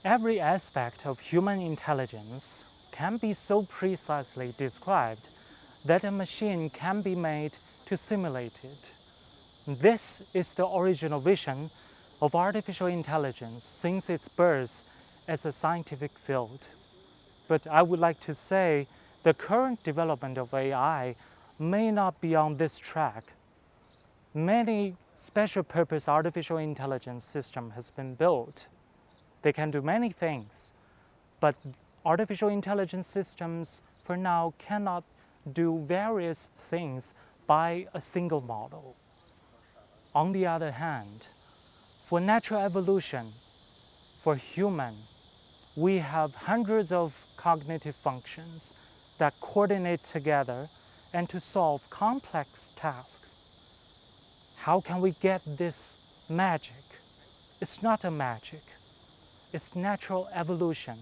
every aspect of human intelligence can be so precisely described that a machine can be made to simulate it. This is the original vision of artificial intelligence since its birth as a scientific field. But I would like to say the current development of AI may not be on this track. Many special purpose artificial intelligence systems has been built. They can do many things, but artificial intelligence systems for now cannot do various things by a single model. On the other hand, for natural evolution, for human, we have hundreds of cognitive functions that coordinate together and to solve complex tasks. How can we get this magic? It's not a magic, it's natural evolution.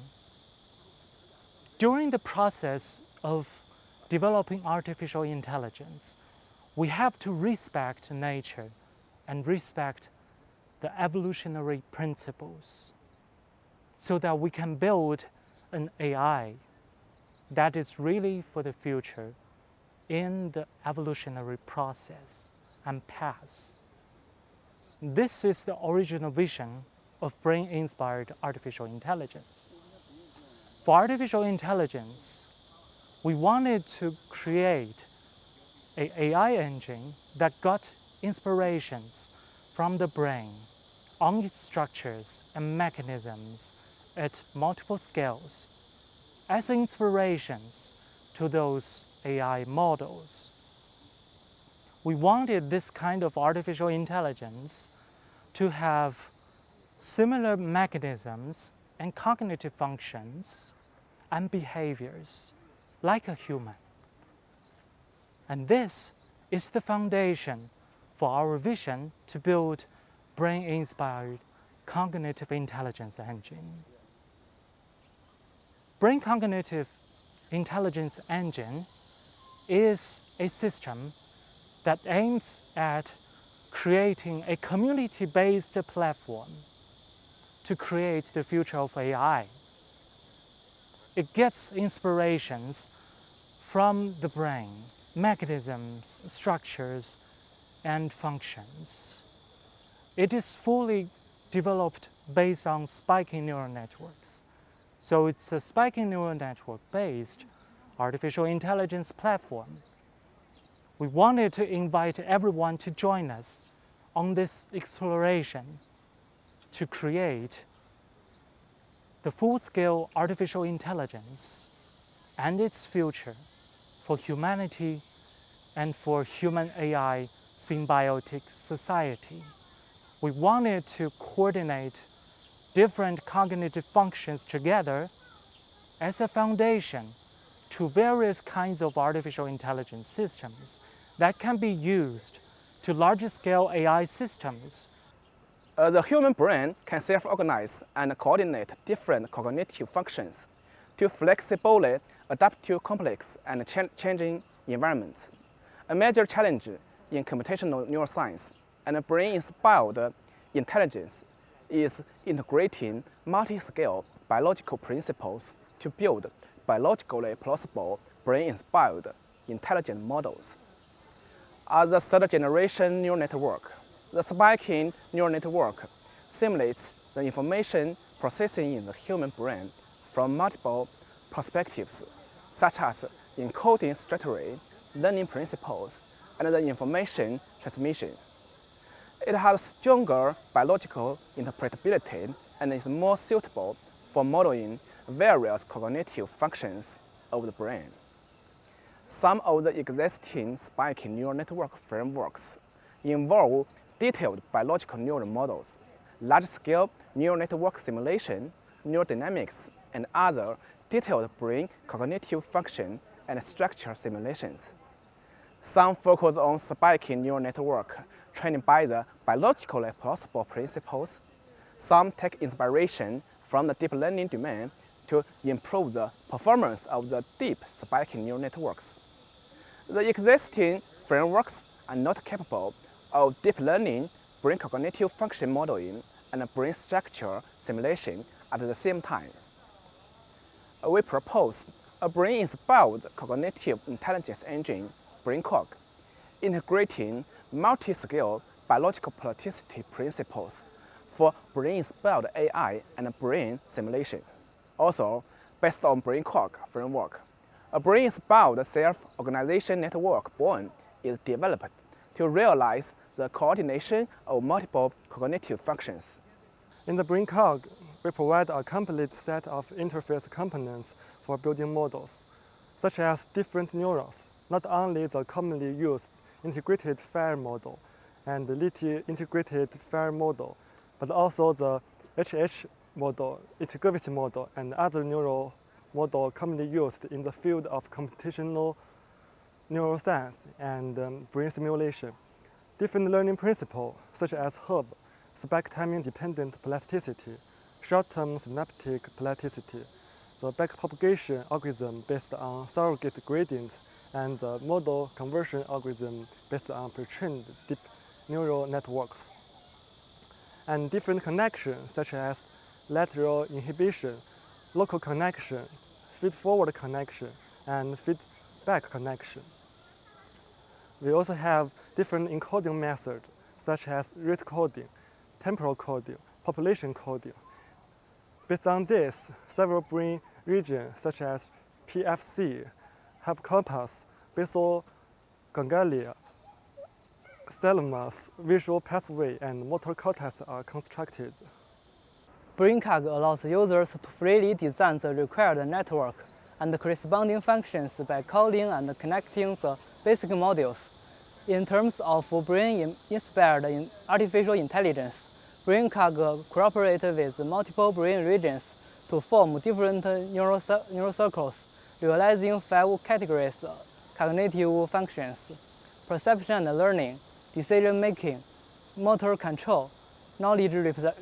During the process of developing artificial intelligence, we have to respect nature and respect the evolutionary principles so that we can build an AI that is really for the future in the evolutionary process and path. This is the original vision of brain-inspired artificial intelligence. For artificial intelligence, we wanted to create an AI engine that got inspirations from the brain on its structures and mechanisms at multiple scales as inspirations to those AI models. We wanted this kind of artificial intelligence to have similar mechanisms and cognitive functions and behaviors like a human. And this is the foundation for our vision to build brain-inspired cognitive intelligence engine. Brain cognitive intelligence engine is a system that aims at creating a community-based platform to create the future of AI. It gets inspirations from the brain, mechanisms, structures, and functions. It is fully developed based on spiking neural networks. So it's a spiking neural network-based artificial intelligence platform. We wanted to invite everyone to join us on this exploration to create the full-scale artificial intelligence and its future for humanity and for human-AI symbiotic society. We wanted to coordinate different cognitive functions together as a foundation to various kinds of artificial intelligence systems that can be used to larger-scale AI systems. The human brain can self-organize and coordinate different cognitive functions to flexibly adapt to complex and changing environments. A major challenge in computational neuroscience and brain-inspired intelligence is integrating multi-scale biological principles to build biologically plausible brain-inspired intelligent models. As a third-generation neural network, the spiking neural network simulates the information processing in the human brain from multiple perspectives, such as encoding strategy, learning principles, and the information transmission. It has stronger biological interpretability and is more suitable for modeling various cognitive functions of the brain. Some of the existing spiking neural network frameworks involve detailed biological neural models, large-scale neural network simulation, neurodynamics, and other detailed brain cognitive function and structure simulations. Some focus on spiking neural network trained by the biologically plausible principles. Some take inspiration from the deep learning domain to improve the performance of the deep spiking neural networks. The existing frameworks are not capable of deep learning, brain cognitive function modeling, and brain structure simulation at the same time. We propose a brain-inspired cognitive intelligence engine, BrainCog, integrating multi-scale biological plasticity principles for brain-inspired AI and brain simulation. Also, based on BrainCog framework, a brain-inspired self-organization network born is developed to realize the coordination of multiple cognitive functions. In the BrainCog, we provide a complete set of interface components for building models, such as different neurons, not only the commonly used integrated fair model and the Liti integrated fair model, but also the HH model, integrated model, and other neural model commonly used in the field of computational neuroscience and brain simulation. Different learning principles, such as HUB, spike timing dependent plasticity, short-term synaptic plasticity, the backpropagation algorithm based on surrogate gradients, and the model conversion algorithm based on pre-trained deep neural networks. And different connections, such as lateral inhibition, local connection, feed-forward connection, and feedback connection. We also have different encoding methods, such as rate coding, temporal coding, population coding. Based on this, several brain regions, such as PFC, hippocampus, basal ganglia, thalamus, visual pathway, and motor cortex are constructed. BrainCog allows users to freely design the required network and corresponding functions by calling and connecting the basic modules. In terms of brain-inspired artificial intelligence, BrainCog cooperates with multiple brain regions to form different neural circles, realizing 5 categories: cognitive functions, perception and learning, decision-making, motor control, knowledge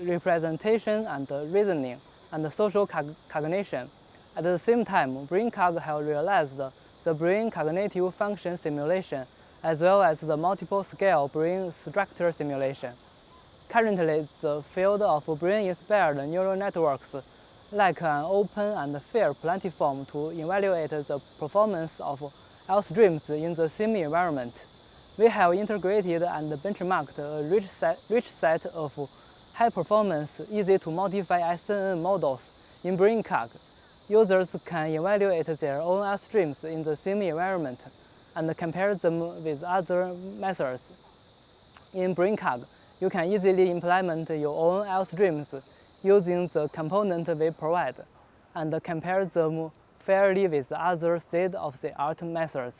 representation and reasoning, and social cognition. At the same time, BrainCog has realized the brain cognitive function simulation as well as the multiple-scale brain structure simulation. Currently, the field of brain-inspired neural networks lack an open and fair platform to evaluate the performance of health streams in the same environment. We have integrated and benchmarked a rich set of high-performance, easy-to-modify SNN models in BrainCog. Users can evaluate their own health streams in the same environment and compare them with other methods. In BrainCog, you can easily implement your own health streams using the component we provide and compare them fairly with other state-of-the-art methods.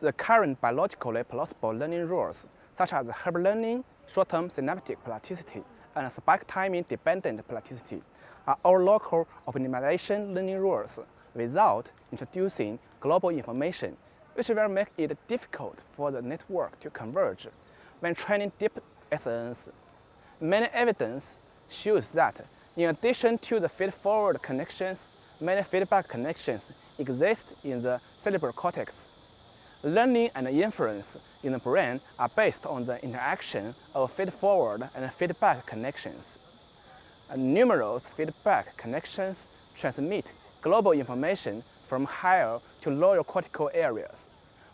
The current biologically plausible learning rules, such as herb learning, short-term synaptic plasticity, and spike timing dependent plasticity, are all local optimization learning rules without introducing global information, which will make it difficult for the network to converge when training deep SNNs. Many evidence shows that in addition to the feed-forward connections, many feedback connections exist in the cerebral cortex. Learning and inference in the brain are based on the interaction of feed-forward and feedback connections. Numerous feedback connections transmit global information from higher to lower cortical areas.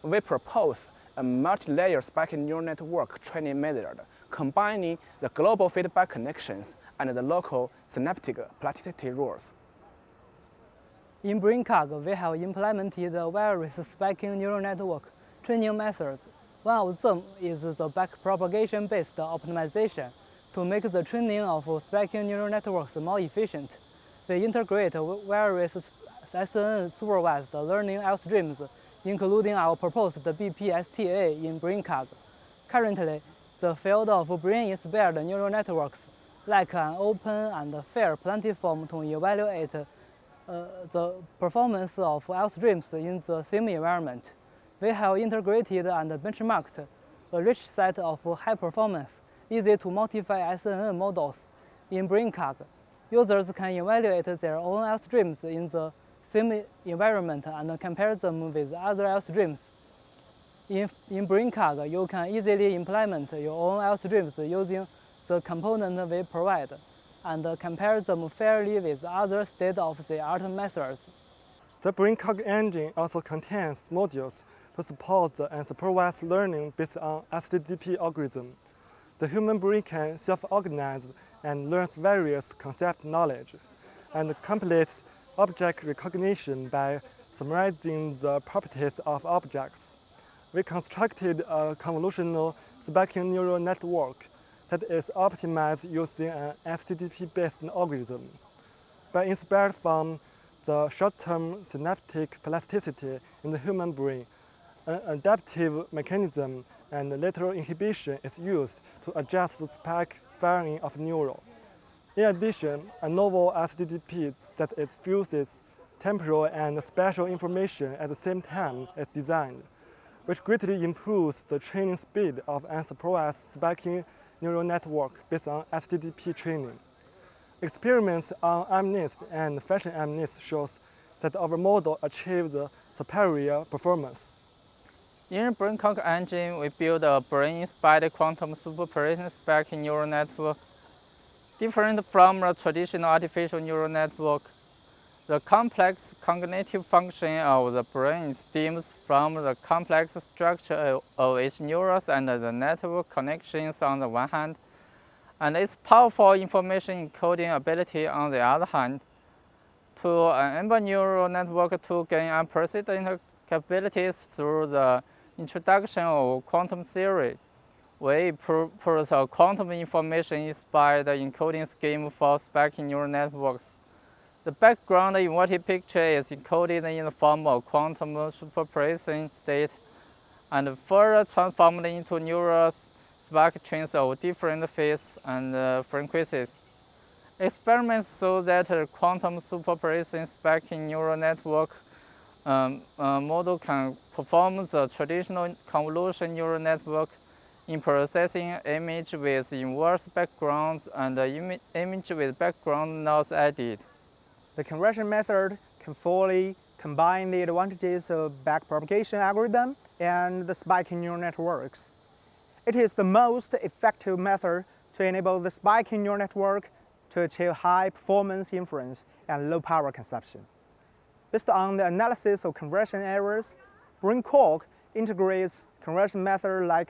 We propose a multi-layer spiking neural network training method combining the global feedback connections and the local synaptic plasticity rules. In BrainCog, we have implemented various spiking neural network training methods. One of them is the backpropagation-based optimization. To make the training of spiking neural networks more efficient, we integrate various SNN supervised learning algorithms, including our proposed BPSTA in BrainCog. Currently, the field of brain-inspired neural networks lack an open and fair platform to evaluate the performance of algorithms in the same environment. We have integrated and benchmarked a rich set of high-performance, easy-to-modify SNN models in BrainCog. Users can evaluate their own algorithms in the same environment and compare them with other algorithms. In BrainCog, you can easily implement your own algorithms using the component we provide. and compare them fairly with other state-of-the-art methods. The BrainCog engine also contains modules to support the unsupervised learning based on STDP algorithm. The human brain can self-organize and learns various concept knowledge, and completes object recognition by summarizing the properties of objects. We constructed a convolutional spiking neural network that is optimized using an STDP-based algorithm. By inspired from the short-term synaptic plasticity in the human brain, an adaptive mechanism and lateral inhibition is used to adjust the spike firing of neuron. In addition, a novel STDP that fuses temporal and spatial information at the same time is designed, which greatly improves the training speed of unsupervised spiking neural network based on STDP training. Experiments on MNIST and fashion MNIST shows that our model achieves superior performance. In BrainCog engine, we build a brain-inspired quantum superposition spiking neural network. Different from a traditional artificial neural network, the complex cognitive function of the brain stems from the complex structure of its neurons and the network connections on the one hand, and its powerful information encoding ability on the other hand. To enable neural network to gain unprecedented capabilities through the introduction of quantum theory, we propose a quantum information-inspired encoding scheme for spiking neural networks. The background inverted picture is encoded in the form of quantum superposition state and further transformed into neural spike trains of different phases and frequencies. Experiments show that a quantum superposition spiking neural network model can perform the traditional convolution neural network in processing image with inverse backgrounds and image with background not added. The conversion method can fully combine the advantages of backpropagation algorithm and the spiking neural networks. It is the most effective method to enable the spiking neural network to achieve high performance inference and low power consumption. Based on the analysis of conversion errors, BrainCog integrates conversion methods like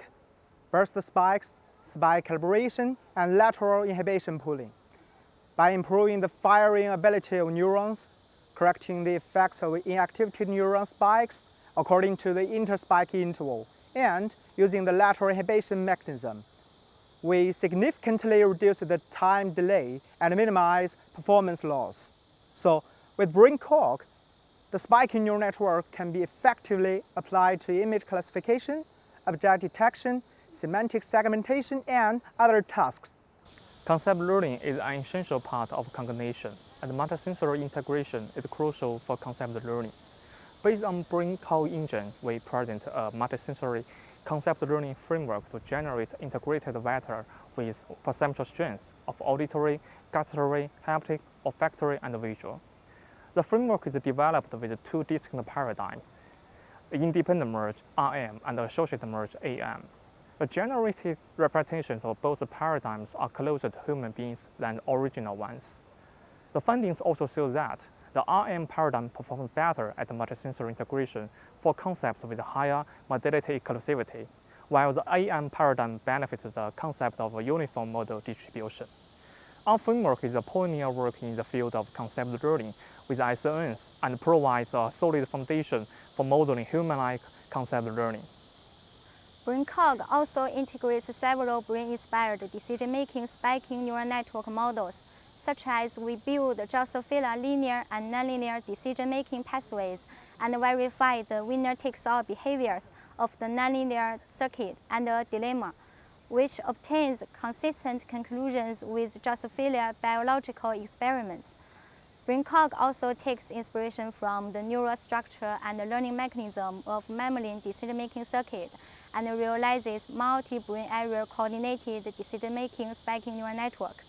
burst spikes, spike calibration, and lateral inhibition pooling. By improving the firing ability of neurons, correcting the effects of inactivated neuron spikes according to the interspike interval, and using the lateral inhibition mechanism, we significantly reduce the time delay and minimize performance loss. So with BrainCog, the spiking neural network can be effectively applied to image classification, object detection, semantic segmentation, and other tasks. Concept learning is an essential part of cognition, and multisensory integration is crucial for concept learning. Based on BrainCog engine, we present a multisensory concept learning framework to generate integrated vector with perceptual strengths of auditory, gustatory, haptic, olfactory, and visual. The framework is developed with two distinct paradigms: independent merge (RM) and associated merge (AM). The generated representations of both paradigms are closer to human beings than the original ones. The findings also show that the RM paradigm performs better at multisensory integration for concepts with higher modality exclusivity, while the AM paradigm benefits the concept of a uniform model distribution. Our framework is a pioneer work in the field of concept learning with SNNs and provides a solid foundation for modeling human-like concept learning. BrainCog also integrates several brain-inspired decision-making spiking neural network models, such as we build Drosophila linear and nonlinear decision-making pathways and verify the winner-takes-all behaviors of the nonlinear circuit and a dilemma, which obtains consistent conclusions with Drosophila biological experiments. BrainCog also takes inspiration from the neural structure and the learning mechanism of mammalian decision-making circuit and realizes multi-brain area coordinated decision-making spiking neural network.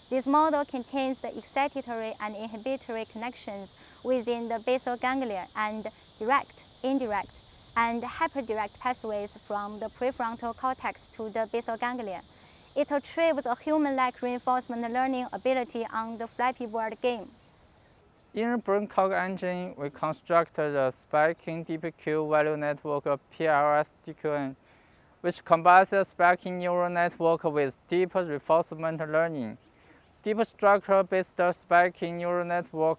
This model contains the excitatory and inhibitory connections within the basal ganglia and direct, indirect, and hyperdirect pathways from the prefrontal cortex to the basal ganglia. It achieves a human-like reinforcement learning ability on the Flappy Bird game. In BrainCog engine, we constructed the spiking DPQ value network PLSDQN, which combines the spiking neural network with deep reinforcement learning. Deep structure-based spiking neural network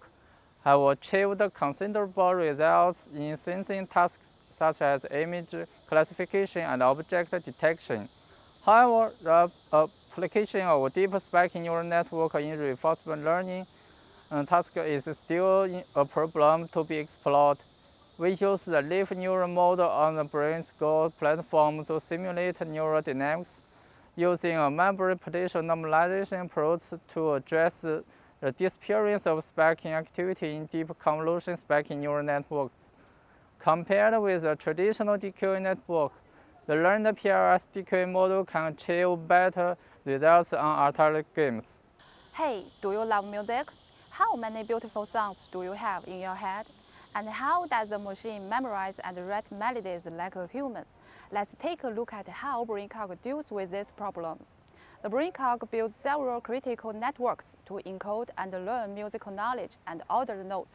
have achieved considerable results in sensing tasks such as image classification and object detection. However, the application of deep spiking neural network in reinforcement learning task is still a problem to be explored. We use the leaf neural model on the BrainCog platform to simulate neural dynamics, using a memory partition normalization approach to address the disappearance of spiking activity in deep convolution spiking neural networks. Compared with a traditional DQA network, the learned PLS DQA model can achieve better results on Untitled games. Hey, do you love music? How many beautiful songs do you have in your head? And how does the machine memorize and write melodies like a human? Let's take a look at how BrainCog deals with these problems. The BrainCog builds several critical networks to encode and learn musical knowledge and order notes,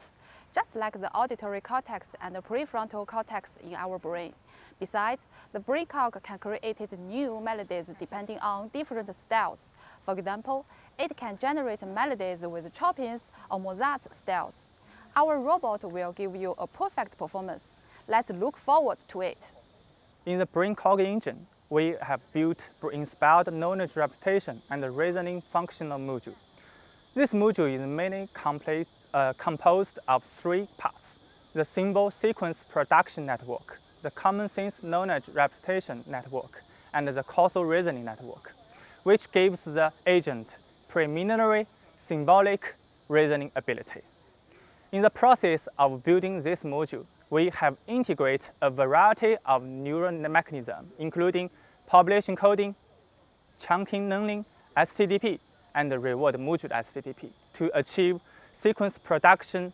just like the auditory cortex and the prefrontal cortex in our brain. Besides, the BrainCog can create new melodies depending on different styles. For example, it can generate melodies with Chopin's or Mozart's styles. Our robot will give you a perfect performance. Let's look forward to it. In the BrainCog engine, we have built brain-inspired knowledge representation and reasoning functional module. This module is mainly composed of three parts: the symbol sequence production network, the common sense knowledge representation network, and the causal reasoning network, which gives the agent preliminary symbolic reasoning ability. In the process of building this module, we have integrated a variety of neural mechanisms, including population coding, chunking learning, STDP, and the reward module STDP to achieve sequence production,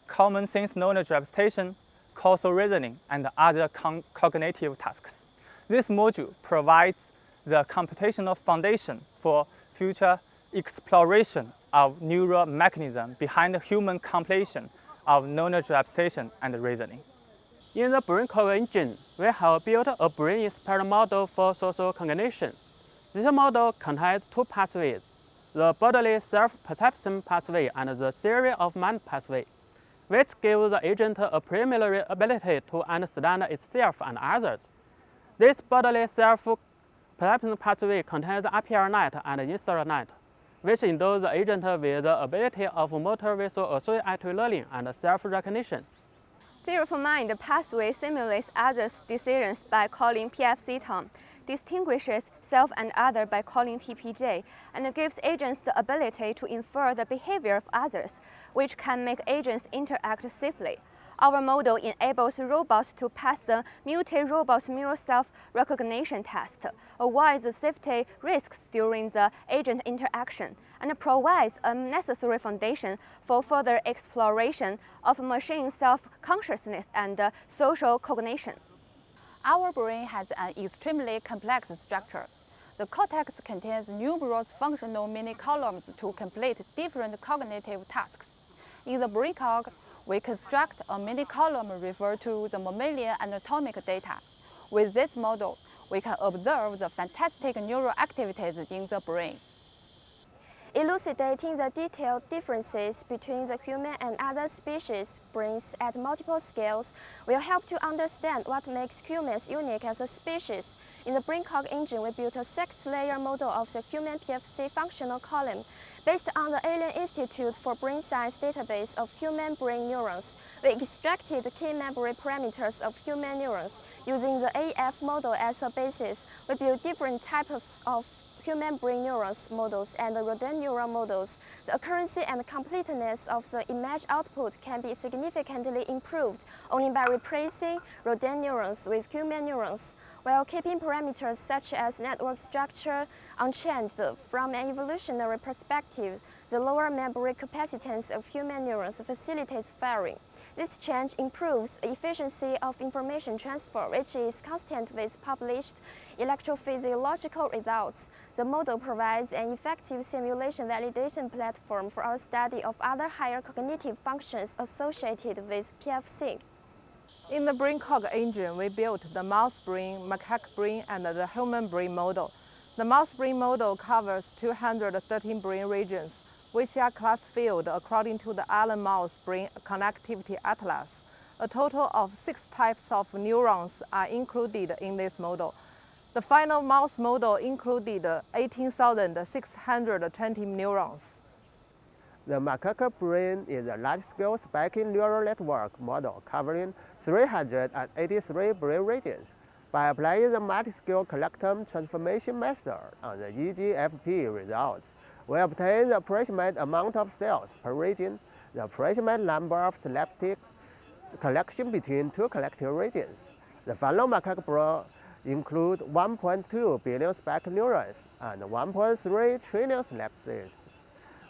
common sense knowledge representation, causal reasoning, and other cognitive tasks. This module provides the computational foundation for future exploration of neural mechanisms behind the human completion of knowledge representation and reasoning. In the BrainCog engine, we have built a brain-inspired model for social cognition. This model contains two pathways: the bodily self-perception pathway and the theory of mind pathway, which gives the agent a preliminary ability to understand itself and others. This bodily self-perception pathway contains the upper net and insert net, which endows the agent with the ability of motor visual associative learning and self-recognition. Theory of mind pathway simulates others' decisions by calling PFC term, distinguishes self and other by calling TPJ, and gives agents the ability to infer the behavior of others, which can make agents interact safely. Our model enables robots to pass the multi-robot mirror self-recognition test, avoids the safety risks during the agent interaction, and provides a necessary foundation for further exploration of machine self-consciousness and social cognition. Our brain has an extremely complex structure. The cortex contains numerous functional mini-columns to complete different cognitive tasks. In the BrainCog, we construct a mini-column referred to the mammalian anatomic data. With this model, we can observe the fantastic neural activities in the brain. Elucidating the detailed differences between the human and other species brains at multiple scales will help to understand what makes humans unique as a species. In the BrainCog engine, we built a 6-layer model of the human PFC functional column based on the Alien Institute for Brain Science database of human brain neurons. We extracted key memory parameters of human neurons. Using the AF model as a basis, we built different types of human brain neurons models and rodent neural models. The accuracy and completeness of the image output can be significantly improved only by replacing rodent neurons with human neurons, while keeping parameters such as network structure unchanged. From an evolutionary perspective, the lower memory capacitance of human neurons facilitates firing. This change improves the efficiency of information transfer, which is consistent with published electrophysiological results. The model provides an effective simulation validation platform for our study of other higher cognitive functions associated with PFC. In the BrainCog engine, we built the mouse brain, macaque brain, and the human brain model. The mouse brain model covers 213 brain regions, which are classified according to the Allen Mouse Brain Connectivity Atlas. A total of 6 types of neurons are included in this model. The final mouse model included 18,620 neurons. The macaque brain is a large-scale spiking neural network model covering 383 brain regions. By applying the multi-scale collectum transformation method on the EGFP results, we obtain the approximate amount of cells per region, the approximate number of synaptic collection between two collective regions. The final macaque brain include 1.2 billion spike neurons and 1.3 trillion synapses,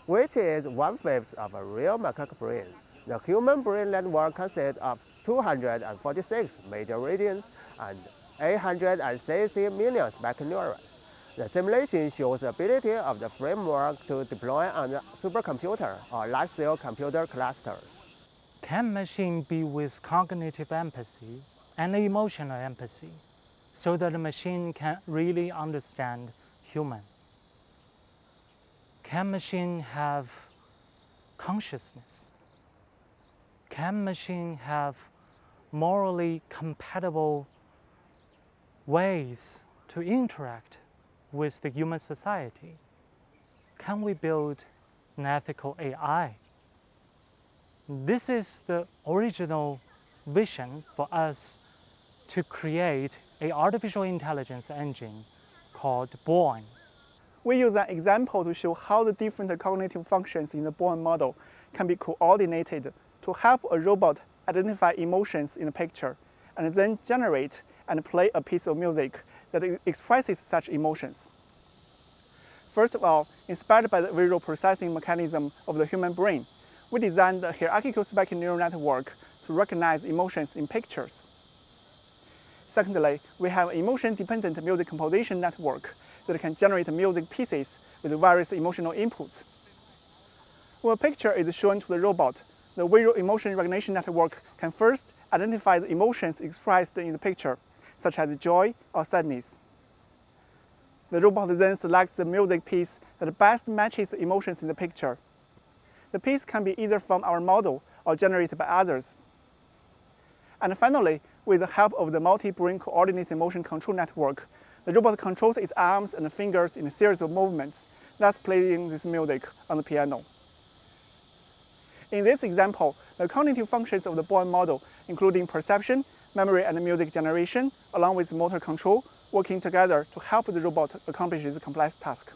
which is 1/5 of a real macaque brain. The human brain network consists of 246 major regions and 860 million spike neurons. The simulation shows the ability of the framework to deploy on the supercomputer or large-scale computer clusters. Can machine be with cognitive empathy and emotional empathy, so that the machine can really understand human? Can machine have consciousness? Can machine have morally compatible ways to interact with the human society? Can we build an ethical AI? This is the original vision for us to create an artificial intelligence engine called Born. We use an example to show how the different cognitive functions in the Born model can be coordinated to help a robot identify emotions in a picture and then generate and play a piece of music that expresses such emotions. First of all, inspired by the visual processing mechanism of the human brain, we designed the hierarchical spiking neural network to recognize emotions in pictures. Secondly, we have an emotion-dependent music composition network that can generate music pieces with various emotional inputs. When a picture is shown to the robot, the visual emotion recognition network can first identify the emotions expressed in the picture, such as joy or sadness. The robot then selects the music piece that best matches the emotions in the picture. The piece can be either from our model or generated by others. And finally, with the help of the multi-brain coordinated motion control network, the robot controls its arms and fingers in a series of movements, thus playing this music on the piano. In this example, the cognitive functions of the Born model, including perception, memory, and music generation, along with motor control, working together to help the robot accomplish this complex task.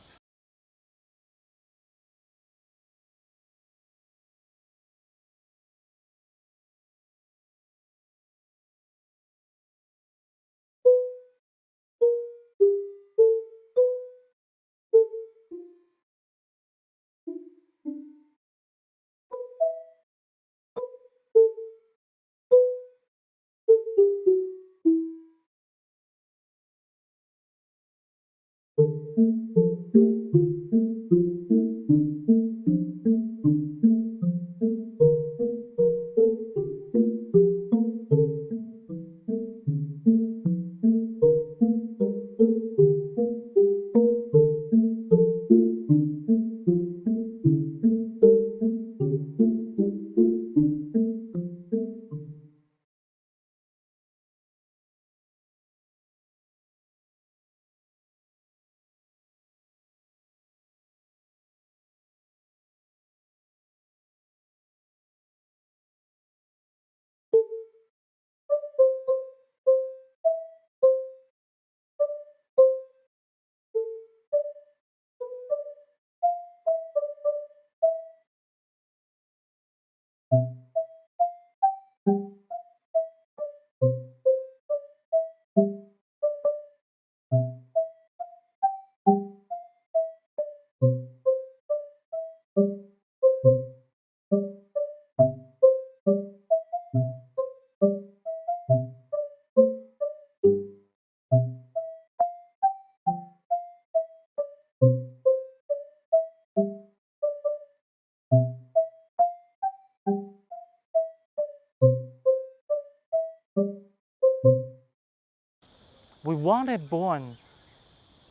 We wanted Born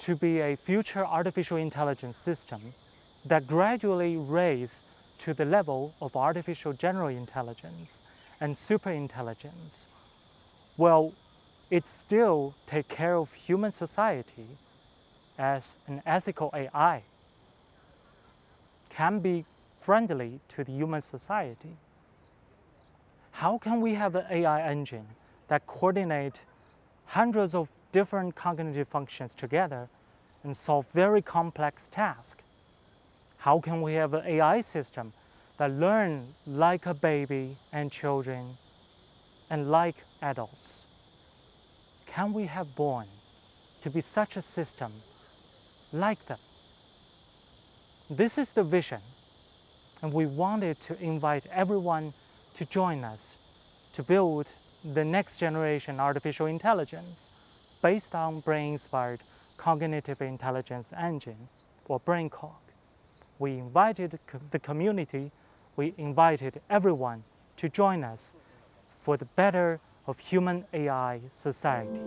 to be a future artificial intelligence system that gradually raised to the level of artificial general intelligence and superintelligence. Well, it still take care of human society as an ethical AI, can be friendly to the human society. How can we have an AI engine that coordinate hundreds of different cognitive functions together and solve very complex tasks? How can we have an AI system that learn like a baby and children and like adults? Can we have Born to be such a system like them? This is the vision, and we wanted to invite everyone to join us to build the next generation artificial intelligence based on brain-inspired cognitive intelligence engine, or BrainCog. We invited the community, we invited everyone to join us for the better of human AI society.